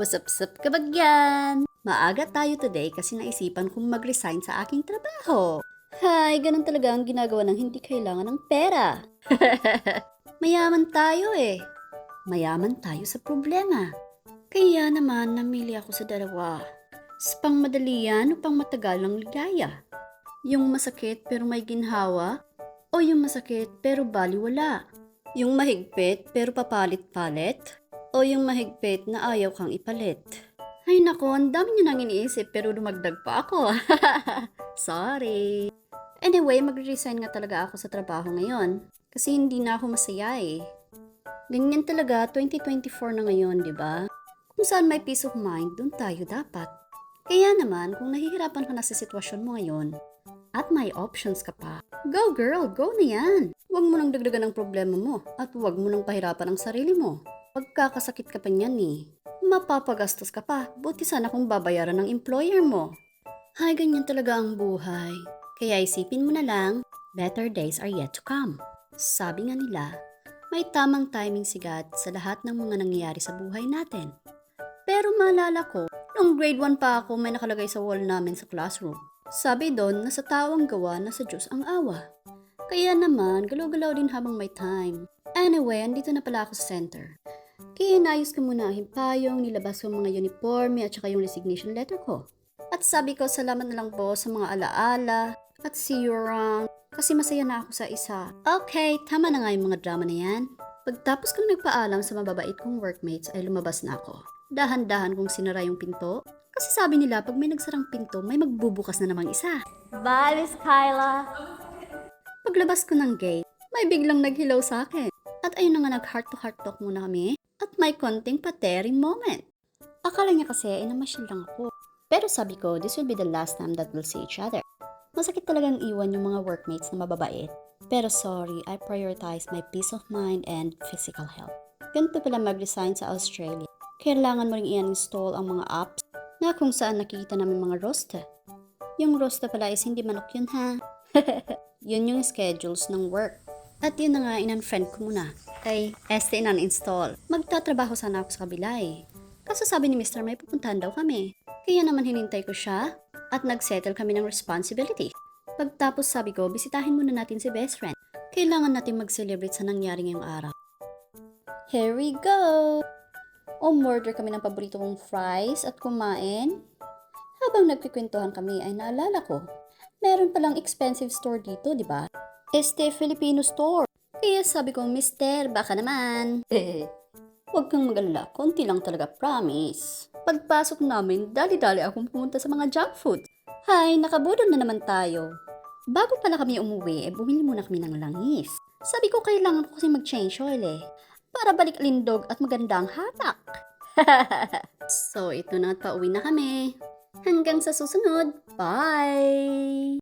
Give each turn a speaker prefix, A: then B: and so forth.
A: Wasap-sap ka bagyan? Maaga tayo today kasi naisipan kong mag-resign sa aking trabaho. Hay, ganun talaga ang ginagawa ng hindi kailangan ng pera. Mayaman tayo eh. Mayaman tayo sa problema. Kaya naman namili ako sa dalawa. Sa pangmadali yan o pangmatagalang ligaya? Yung masakit pero may ginhawa? O yung masakit pero baliwala? Yung mahigpit pero papalit-palit? O yung mahigpit na ayaw kang ipalit? Ay nako, ang dami niyo nang iniisip pero dumagdag pa ako. Sorry. Anyway, mag-resign nga talaga ako sa trabaho ngayon. Kasi hindi na ako masaya eh. Ganyan talaga, 2024 na ngayon, di ba? Kung saan may peace of mind, dun tayo dapat. Kaya naman, kung nahihirapan ka na sa sitwasyon mo ngayon, at may options ka pa, go girl, go na yan! Huwag mo nang dagdagan ng problema mo, at huwag mo nang pahirapan ang sarili mo. Pagkakasakit ka pa niyan eh. Mapapagastos ka pa, buti sana kung babayaran ng employer mo. Hay, ganyan talaga ang buhay. Kaya isipin mo na lang, better days are yet to come. Sabi nga nila, may tamang timing si God sa lahat ng mga nangyayari sa buhay natin. Pero maalala ko, noong grade 1 pa ako may nakalagay sa wall namin sa classroom. Sabi doon na sa tao ang gawa na sa Diyos ang awa. Kaya naman, galaw-galaw din habang may time. Anyway, andito na pala ako sa center. Kaya inayos ko muna ang himpayong, nilabas ko ang mga uniforme at saka yung resignation letter ko. At sabi ko, salamat na lang po sa mga alaala at see you around. Kasi masaya na ako sa isa. Okay, tama na nga yung mga drama na yan. Pagtapos kong nagpaalam sa mababait kong workmates ay lumabas na ako. Dahan-dahan kong sinara yung pinto. Kasi sabi nila pag may nagsarang pinto, may magbubukas na namang isa. Balis, Kyla! Paglabas ko ng gate, may biglang naghilaw sa akin. At ayun na nga nag-heart to heart talk muna kami. At may konting patering moment. Akala niya kasi ay namasyal lang ako. Pero sabi ko, this will be the last time that we'll see each other. Masakit talagang iwan yung mga workmates na mababait. Pero sorry, I prioritize my peace of mind and physical health. Ganito pala mag-resign sa Australia. Kailangan mo ring i-install ang mga apps na kung saan nakikita namin mga roster. Yung roster pala is hindi manok yun ha. Yun yung schedules ng work. At yun na nga, in-unfriend ko muna. Kay este in-uninstall. Magtatrabaho sana ako sa kabila eh. Kaso sabi ni Mr. may pupuntahan daw kami. Kaya naman hinintay ko siya at nag-settle kami ng responsibility. Pagtapos sabi ko, bisitahin muna natin si best friend. Kailangan natin mag-celebrate sa nangyari ngayong araw. Here we go! Umorder kami ng paborito kong fries at kumain. Habang nagkikwentuhan kami ay naalala ko, meron palang expensive store dito, di ba? Este Filipino store. Kaya sabi ko, Mister, baka naman. Huwag kang mag-alala, konti lang talaga, promise. Pagpasok namin, dali-dali akong pumunta sa mga junk food. Hay, nakabudol na naman tayo. Bago pala kami umuwi, bumili muna kami ng langis. Sabi ko, kailangan ko kasi mag-change oil eh. Para balik lindog at maganda ang hatak. So, ito na at pauwi na kami. Hanggang sa susunod. Bye!